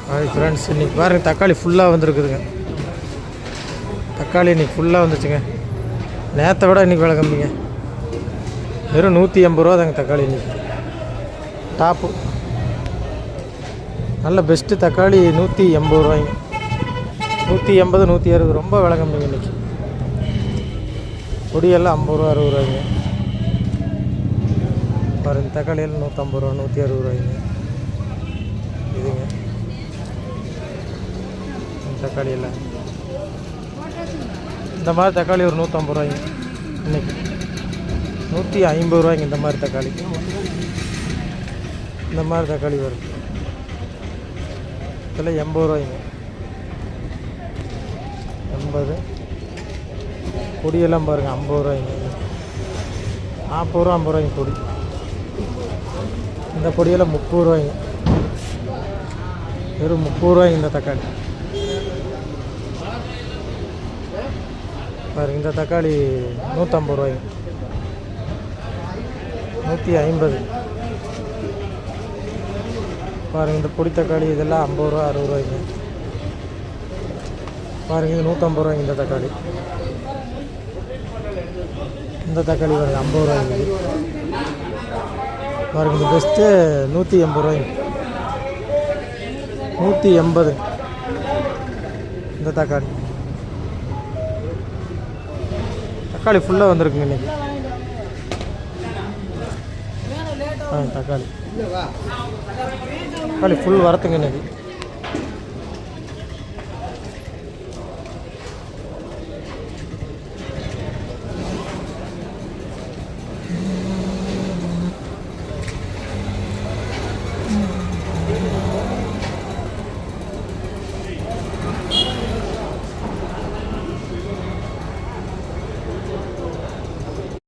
Hi friends, இன்றைக்கி பாருங்கள் தக்காளி ஃபுல்லாக வந்துருக்குதுங்க. தக்காளி இன்றைக்கி ஃபுல்லாக வந்துச்சுங்க. நேற்றை விட இன்றைக்கி விலை கம்மிங்க. வெறும் 180 ரூபா தாங்க தக்காளி இன்றைக்கி. டாப்பு நல்ல பெஸ்ட்டு தக்காளி 180 ரூபாய்ங்க. 180 160 ரொம்ப விலை கம்மிங்க இன்றைக்கி. பொடியெல்லாம் 50 ரூபா 60 ரூபாய்ங்க. பாருங்கள் தக்காளியெல்லாம் 150 ரூபா 160 ரூபாய்ங்க. இதுங்க தக்காளி எல்லாம் இந்த மாதிரி தக்காளி ஒரு 150 ரூபாய்ங்க. இன்றைக்கி 150 ரூபாய்ங்க. இந்த மாதிரி தக்காளி வரும். இதில் 80 ரூபாய்ங்க. 80. பொடியெல்லாம் பாருங்கள் 50 ரூபாய்ங்க. 40 ரூபா 50 ரூபாய்ங்க பொடி. இந்த பொடியெல்லாம் 30 ரூபாய்ங்க. வெறும் 30 ரூபாய்ங்க இந்த தக்காளி. பாருங்கள் இந்த தக்காளி 150 ரூபாய்ங்க. 150. பாருங்கள் இந்த பொடி தக்காளி இதெல்லாம் 50 ரூபா 60 ரூபாய்ங்க. பாருங்கள் இது 150 ரூபாய்ங்க. இந்த தக்காளி பாருங்கள் 50 ரூபாய்ங்க. பாருங்கள் இந்த பெஸ்ட்டு 180 ரூபாய்ங்க. 180 இந்த தக்காளி ஃபுல்லாக வந்திருக்குங்க இன்றைக்கி. தக்காளி ஃபுல் வரத்துங்க இன்றைக்கி.